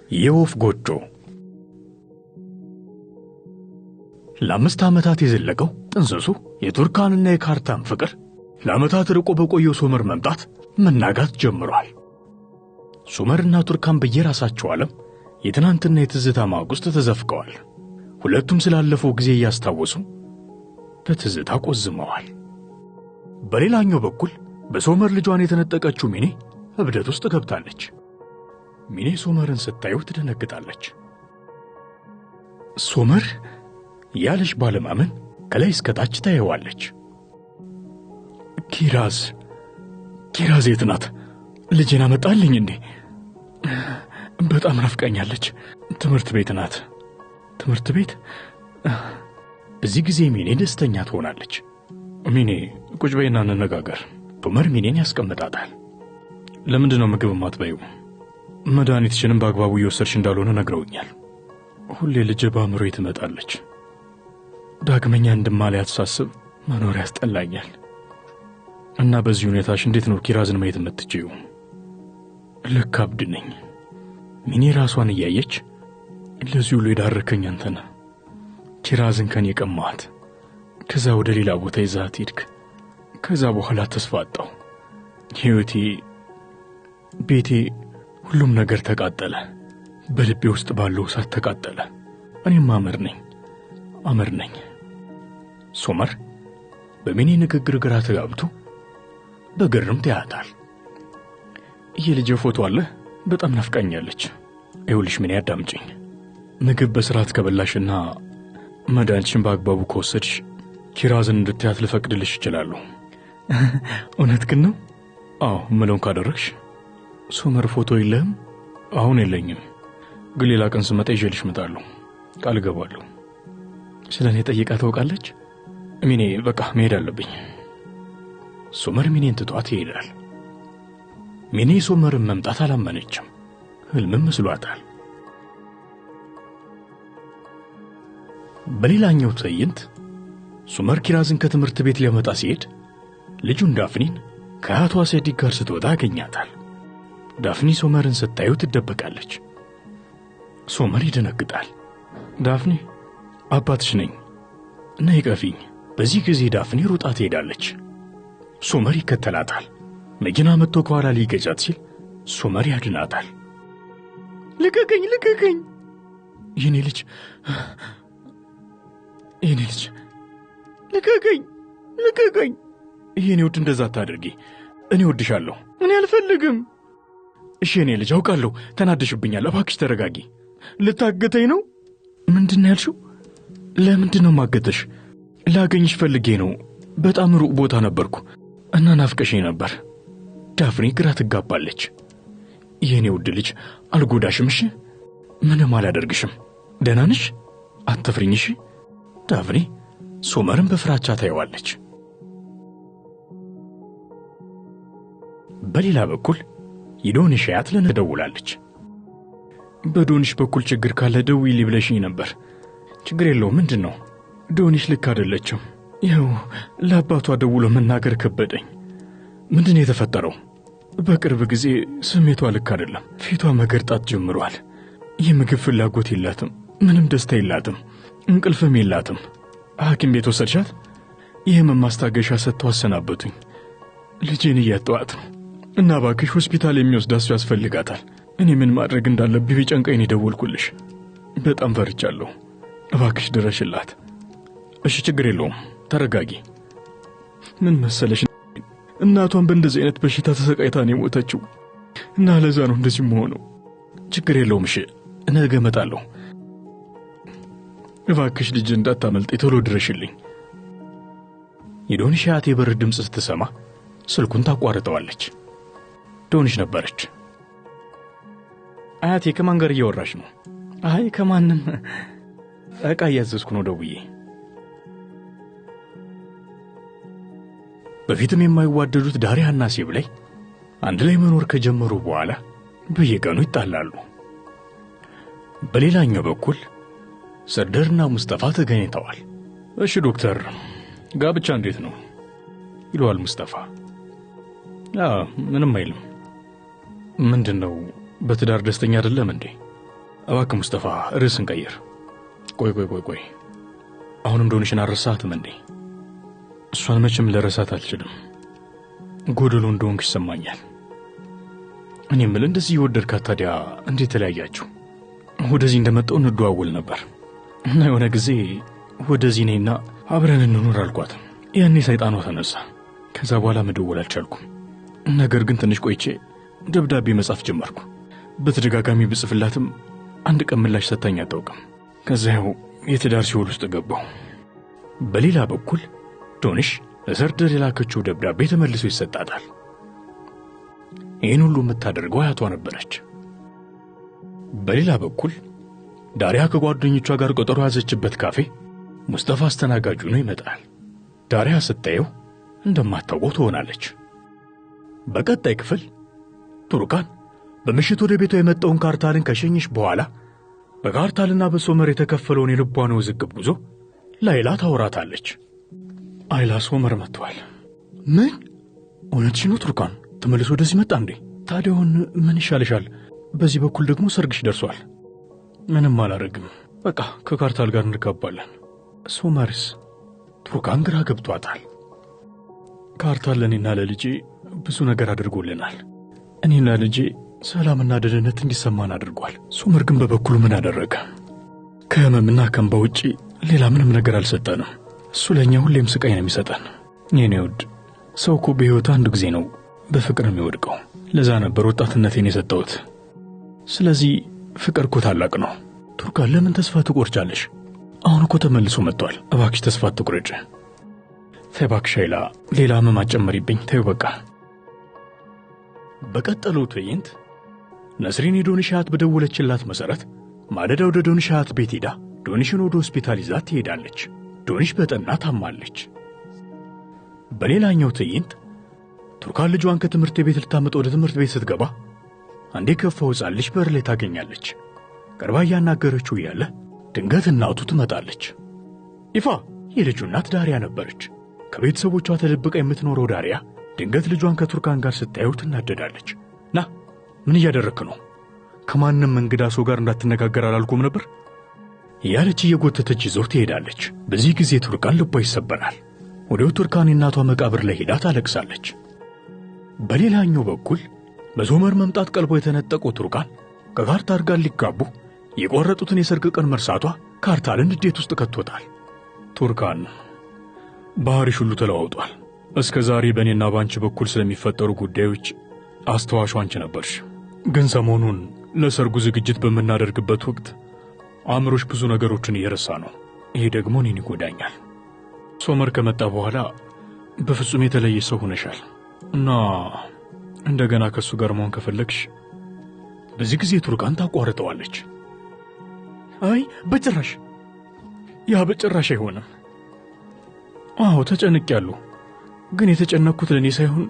የወፍ ጎጆ ለአምስት ዓመታት የዘለቀው ጥንስሱ የቱርካንና የካርታን ፍቅር ለዓመታት ርቆ በቆየው ሶመር መምጣት መናጋት ጀምሯል። ሶመርና ቱርካን በየራሳቸው ዓለም የትናንትና የትዝታ ማቅ ውስጥ ተዘፍቀዋል። ሁለቱም ስላለፈው ጊዜ እያስታወሱ በትዝታ ቆዝመዋል። በሌላኛው በኩል በሶመር ልጇን የተነጠቀችው ሚኔ እብደት ውስጥ ገብታለች። ሚኔ ሶመርን ስታየው ትደነግጣለች። ሶመር ያለሽ ባለማመን ከላይ እስከ ታች ታየዋለች። ኪራዝ የት ናት? ልጄን አመጣልኝ እንዴ? በጣም ናፍቃኛለች። ትምህርት ቤት ናት። ትምህርት ቤት? እዚህ ጊዜ ሚኔ ደስተኛ ትሆናለች። ሚኔ ቁጭ በይና እንነጋገር። ሶመር ሚኔን ያስቀምጣታል። ለምንድን ነው ምግብ የማትበይው? መድኃኒትሽንም በአግባቡ እየወሰድሽ እንዳልሆነ ነግረውኛል። ሁሌ ልጄ በአእምሮዬ ትመጣለች። ዳግመኛ እንድማልያት ሳስብ መኖር ያስጠላኛል። እና በዚህ ሁኔታሽ እንዴት ነው ኪራዝን ማየት የምትችይው? ልክ አብድ ነኝ። ሚኔ ራሷን እያየች ለዚህ ሁሉ የዳረከኝ አንተ ነህ። ኪራዝን ከኔ ቀማት። ከዛ ወደ ሌላ ቦታ ይዛት ሄድክ። ከዛ በኋላ ተስፋ አጣሁ። ሕይወቴ፣ ቤቴ፣ ሁሉም ነገር ተቃጠለ። በልቤ ውስጥ ባለው እሳት ተቃጠለ። እኔም አመር ነኝ። ሶመር በሚኔ ንግግር ግራ ተጋብቶ በግርምት ያያታል። የልጄ ፎቶ አለ? በጣም ናፍቃኛለች። ይኸውልሽ ሚኔ አዳምጪኝ። ምግብ በስርዓት ከበላሽና መድኃኒትሽን በአግባቡ ከወሰድሽ ኪራዝን እንድትያት ልፈቅድልሽ እችላለሁ። እውነት ግን ነው? አዎ፣ ምለውን ካደረግሽ። ሶመር ፎቶ የለህም? አሁን የለኝም፣ ግን ሌላ ቀን ስመጣ ይዤልሽ እመጣለሁ። ቃል እገባለሁ። ስለኔ ጠይቃ ታውቃለች? ሚኔ በቃ መሄድ አለብኝ። ሶመር ሚኔን ትቷት ይሄዳል። ሚኔ ሶመርን መምጣት አላመነችም። ህልምም መስሏታል። በሌላኛው ትዕይንት ሶመር ኪራዝን ከትምህርት ቤት ሊያመጣ ሲሄድ ልጁን ዳፍኒን ከአያቷ ሰዲቅ ጋር ስትወጣ ያገኛታል። ዳፍኒ ሶመርን ስታየው ትደበቃለች። ሶመር ይደነግጣል። ዳፍኒ፣ አባትሽ ነኝ እና ይቀፊኝ። በዚህ ጊዜ ዳፍኒ ሩጣ ትሄዳለች። ሶመር ይከተላታል። መኪና መጥቶ ከኋላ ሊገጫት ሲል ሶመር ያድናታል። ልቀቀኝ! የኔ ልጅ ልቀቀኝ! የኔ ውድ፣ እንደዛ አታድርጊ። እኔ ወድሻለሁ። እኔ አልፈልግም። እሺ የኔ ልጅ፣ አውቃለሁ ተናደሽብኛል። እባክሽ ተረጋጊ። ልታገተኝ ነው? ምንድን ነው ያልሽው? ለምንድን ነው ማገተሽ? ላገኝሽ ፈልጌ ነው። በጣም ሩቅ ቦታ ነበርኩ እና ናፍቀሽኝ ነበር። ዳፍኒ ግራ ትጋባለች። የኔ ውድ ልጅ፣ አልጎዳሽም። እሺ፣ ምንም አላደርግሽም። ደህና ነሽ? አትፍሪኝ። እሺ ዳፍኒ ሶመርን በፍራቻ ታየዋለች። በሌላ በኩል የዶንሽ አያት ለነደውላለች። በዶንሽ በኩል ችግር ካለ ደውዪልኝ ብለሽኝ ነበር። ችግር የለውም። ምንድን ነው? ዶንሽ ልክ አይደለችም። ይኸው ለአባቷ ደውሎ መናገር ከበደኝ። ምንድን ነው የተፈጠረው? በቅርብ ጊዜ ስሜቷ ልክ አይደለም። ፊቷ መገርጣት ጀምሯል። የምግብ ፍላጎት የላትም። ምንም ደስታ የላትም። እንቅልፍም የላትም። ሐኪም ቤት ወሰድሻት? የህመም ማስታገሻ ሰጥተው አሰናበቱኝ። ልጄን እያጠዋት ነው እና እባክሽ ሆስፒታል የሚወስዳት ሰው ያስፈልጋታል። እኔ ምን ማድረግ እንዳለብኝ ቢጨንቀኝ ደወልኩልሽ። በጣም ፈርቻለሁ። እባክሽ ድረሽላት። እሺ ችግር የለውም። ተረጋጊ። ምን መሰለሽ፣ እናቷን በእንደዚህ አይነት በሽታ ተሰቃይታ ነው የሞተችው እና ለዛ ነው እንደዚህ መሆነው። ችግር የለውም። እሺ ነገ እመጣለሁ። እባክሽ ልጅ እንዳታመልጥ፣ ቶሎ ድረሽልኝ። የዶንሽ አያት የበር ድምፅ ስትሰማ ስልኩን ታቋርጠዋለች። ዶንሽ ነበረች። አያቴ ከማን ጋር እያወራሽ ነው? አይ ከማንም፣ ዕቃ እያዘዝኩ ነው ደውዬ። በፊትም የማይዋደዱት ዳሪያና ሴብ ላይ አንድ ላይ መኖር ከጀመሩ በኋላ በየቀኑ ይጣላሉ። በሌላኛው በኩል ሰርደርና ሙስጠፋ ተገናኝተዋል። እሺ ዶክተር፣ ጋብቻ እንዴት ነው? ይለዋል ሙስጠፋ። ምንም አይልም። ምንድነው? በትዳር ደስተኛ አይደለም እንዴ? እባክህ ሙስጠፋ ርዕስን ቀይር። ቆይ አሁንም ዶንሽን አረሳትም እንዴ? እሷን መቼም ልረሳት አልችልም። ጎደሎ እንደሆንክ ይሰማኛል። እኔ የምልህ እንደዚህ የወደድካት ታዲያ እንዴት ተለያያችሁ? ወደዚህ እንደመጣው እንደዋወል ነበር እና የሆነ ጊዜ ወደዚህ ነይና አብረን እንኑር አልኳት። ያኔ ሰይጣኗ ተነሳ። ከዛ በኋላ መደወል አልቻልኩም። ነገር ግን ትንሽ ቆይቼ ደብዳቤ መጻፍ ጀመርኩ። በተደጋጋሚ ብጽፍላትም አንድ ቀን ምላሽ ሰጥታኝ አታውቅም። ከዛው የትዳር ሲኦል ውስጥ ገባሁ። በሌላ በኩል ዶንሽ ለሰርደር የላከችው ደብዳቤ ተመልሶ ይሰጣታል። ይህን ሁሉ የምታደርገው አያቷ ነበረች። በሌላ በኩል ዳሪያ ከጓደኞቿ ጋር ቀጠሮ ያዘችበት ካፌ ሙስጠፋ አስተናጋጁ ነው ይመጣል። ዳሪያ ስታየው እንደማታውቀው ትሆናለች። በቀጣይ ክፍል ቱርካን በምሽት ወደ ቤቷ የመጣውን ካርታልን ከሸኘች በኋላ በካርታልና በሶመር የተከፈለውን የልቧን ውዝግብ ጉዞ ላይላ ታወራታለች። አይላ ሶመር መጥቷል። ምን? እውነትሽን ነው ቱርካን? ተመልሶ ወደዚህ መጣ እንዴ? ታዲያውን ምን ይሻልሻል? በዚህ በኩል ደግሞ ሰርግሽ ደርሷል። ምንም አላረግም። በቃ ከካርታል ጋር እንጋባለን። ሶመርስ? ቱርካን ግራ ገብቷታል። ካርታል ለእኔና ለልጄ ብዙ ነገር አድርጎልናል። እኔና ልጄ ሰላምና ደህንነት እንዲሰማን አድርጓል። ሶመር ግን በበኩሉ ምን አደረገ? ከህመምና ከእንባ ውጪ ሌላ ምንም ነገር አልሰጠንም። እሱ ለእኛ ሁሌም ስቃይ ነው የሚሰጠን። የኔ ውድ ሰው እኮ በሕይወቱ አንድ ጊዜ ነው በፍቅር የሚወድቀው። ለዛ ነበር ወጣትነቴን የሰጠሁት። ስለዚህ ፍቅር እኮ ታላቅ ነው። ቱርካን ለምን ተስፋ ትቆርጫለሽ? አሁን እኮ ተመልሶ መጥቷል። እባክሽ ተስፋ አትቁረጭ። ተይ እባክሽ አይላ፣ ሌላ ህመም አትጨምሪብኝ። ተይው በቃ። በቀጠለው ትዕይንት ነስሪን የዶንሽ አያት በደወለችላት መሰረት ማለዳ ወደ ዶንሽ አያት ቤት ሄዳ ዶንሽን ወደ ሆስፒታል ይዛት ትሄዳለች። ዶንሽ በጠና ታማለች። በሌላኛው ትዕይንት ቱርካን ልጇን ከትምህርት ቤት ልታመጣ ወደ ትምህርት ቤት ስትገባ አንዴ ከፋው ሕፃን ልጅ በር ላይ ታገኛለች። ቀርባ እያናገረችው እያለ ድንገት እናቱ ትመጣለች። ይፋ የልጁ እናት ዳሪያ ነበረች። ከቤተሰቦቿ ተደብቃ የምትኖረው ዳሪያ ድንገት ልጇን ከቱርካን ጋር ስታየው ትናደዳለች። ና ምን እያደረክ ነው? ከማንም እንግዳ ሰው ጋር እንዳትነጋገር አላልኩም ነበር? ያለች እየጎተተች ይዘው ትሄዳለች። በዚህ ጊዜ ቱርካን ልቧ ይሰበራል። ወዲያው ቱርካን የእናቷ መቃብር ላይ ሄዳ ታለቅሳለች። በሌላኛው በኩል በሶመር መምጣት ቀልቦ የተነጠቀው ቱርካን ከካርታል ጋር ሊጋቡ የቆረጡትን የሰርግ ቀን መርሳቷ ካርታልን ንዴት ውስጥ ከቶታል። ቱርካን ባህሪሽ ሁሉ ተለዋውጧል። እስከ ዛሬ በእኔና ባንቺ በኩል ስለሚፈጠሩ ጉዳዮች አስተዋሹ አንቺ ነበርሽ። ግን ሰሞኑን ለሰርጉ ዝግጅት በምናደርግበት ወቅት አእምሮሽ ብዙ ነገሮችን እየረሳ ነው። ይሄ ደግሞ እኔን ይጎዳኛል። ሶመር ከመጣ በኋላ በፍጹም የተለየ ሰው ሆነሻል እና እንደገና ከሱ ጋር መሆን ከፈለግሽ በዚህ ጊዜ ቱርካን ታቋርጠዋለች። አይ በጭራሽ፣ ያ በጭራሽ አይሆንም። አዎ ተጨንቄያለሁ፣ ግን የተጨነቅኩት ለእኔ ሳይሆን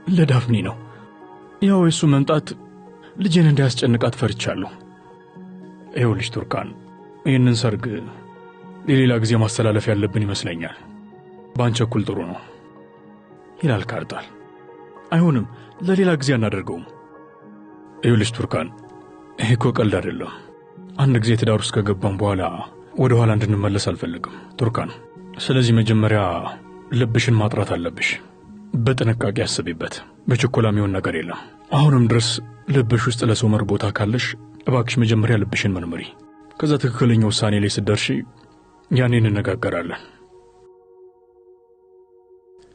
ለዳፍኒ ነው። ያው የሱ መምጣት ልጄን እንዳያስጨንቃት ፈርቻለሁ። ይኸውልሽ ቱርካን፣ ይህንን ሰርግ ለሌላ ጊዜ ማስተላለፍ ያለብን ይመስለኛል። ባንቸኩል ጥሩ ነው ይላል ካርታል። አይሆንም፣ ለሌላ ጊዜ አናደርገውም። ይኸውልሽ ቱርካን፣ ይሄ እኮ ቀልድ አይደለም። አንድ ጊዜ ትዳር ውስጥ ከገባን በኋላ ወደ ኋላ እንድንመለስ አልፈልግም ቱርካን። ስለዚህ መጀመሪያ ልብሽን ማጥራት አለብሽ። በጥንቃቄ አስቢበት። በችኮላ የሚሆን ነገር የለም። አሁንም ድረስ ልብሽ ውስጥ ለሶመር ቦታ ካለሽ እባክሽ መጀመሪያ ልብሽን መርምሪ። ከዛ ትክክለኛ ውሳኔ ላይ ስትደርሺ ያኔ እንነጋገራለን።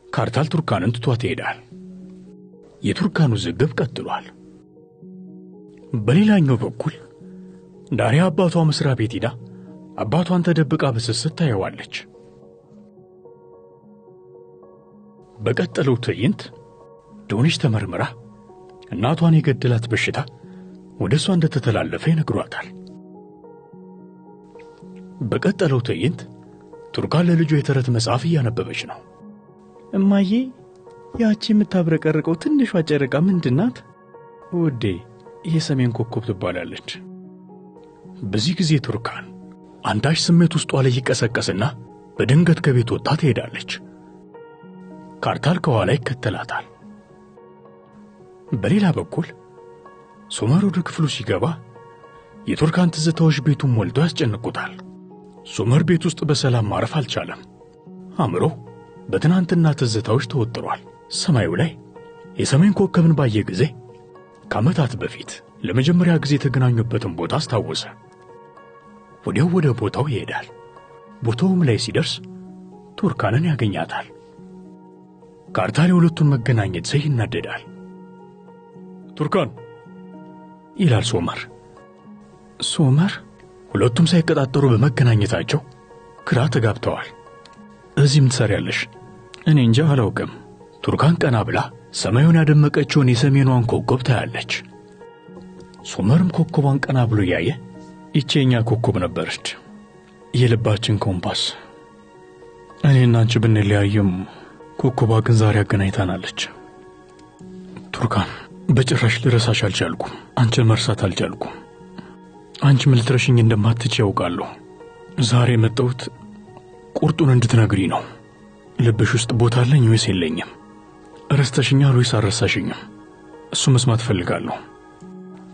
ካርታል ቱርካንን ትቷት ይሄዳል። የቱርካኑ ውዝግብ ቀጥሏል። በሌላኛው በኩል ዳሪያ አባቷ መስሪያ ቤት ሄዳ አባቷን ተደብቃ በስስት ታየዋለች። በቀጠለው ትዕይንት ዶንሽ ተመርምራ እናቷን የገደላት በሽታ ወደ እሷ እንደተተላለፈ ይነግሯታል። በቀጠለው ትዕይንት ቱርካን ለልጇ የተረት መጽሐፍ እያነበበች ነው። እማዬ፣ ያቺ የምታብረቀርቀው ትንሿ ጨረቃ ምንድን ናት? ውዴ፣ የሰሜን ኮከብ ትባላለች። በዚህ ጊዜ ቱርካን አንዳች ስሜት ውስጧ ላይ ይቀሰቀስና በድንገት ከቤት ወጣ ትሄዳለች። ካርታል ከኋላ ይከተላታል። በሌላ በኩል ሶመር ወደ ክፍሉ ሲገባ የቱርካን ትዝታዎች ቤቱን ሞልቶ ያስጨንቁታል። ሶመር ቤት ውስጥ በሰላም ማረፍ አልቻለም። አእምሮ በትናንትና ትዝታዎች ተወጥሯል። ሰማዩ ላይ የሰሜን ኮከብን ባየ ጊዜ ከዓመታት በፊት ለመጀመሪያ ጊዜ የተገናኙበትን ቦታ አስታወሰ። ወዲያው ወደ ቦታው ይሄዳል። ቦታውም ላይ ሲደርስ ቱርካንን ያገኛታል። ካርታል የሁለቱን መገናኘት ሳይ ይናደዳል። ቱርካን ይላል ሶመር። ሶመር ሁለቱም ሳይቀጣጠሩ በመገናኘታቸው ግራ ተጋብተዋል። እዚህም ትሰሪያለሽ? እኔ እንጃ አላውቅም። ቱርካን ቀና ብላ ሰማዩን ያደመቀችውን የሰሜኗን ኮከብ ታያለች። ሶመርም ኮከቧን ቀና ብሎ ያየ ይቼኛ ኮከብ ነበረች፣ የልባችን ኮምፓስ። እኔና አንቺ ብንለያየም ኮከቧ ግን ዛሬ አገናኝታናለች። ቱርካን በጭራሽ ልረሳሽ አልቻልኩም። አንቺን መርሳት አልቻልኩም። አንቺ ምን ልትረሽኝ እንደማትች ያውቃለሁ። ዛሬ መጣሁት ቁርጡን እንድትነግሪ ነው። ልብሽ ውስጥ ቦታ አለኝ ወይስ የለኝም? ረስተሽኛል ወይስ አልረሳሽኝም? እሱ መስማት ፈልጋለሁ።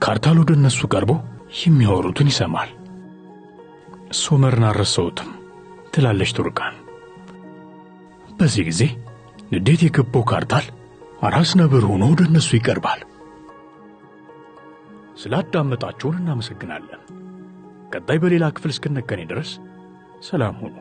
ካርታል ወደ እነሱ ቀርቦ የሚያወሩትን ይሰማል። ሶመርን አልረሳሁትም ትላለች ቱርካን። በዚህ ጊዜ ንዴት የገባው ካርታል አራስ ነብር ሆኖ ወደ እነሱ ይቀርባል። ስላዳመጣችሁን እናመሰግናለን። ቀጣይ በሌላ ክፍል እስክንገናኝ ድረስ ሰላም ሁኑ።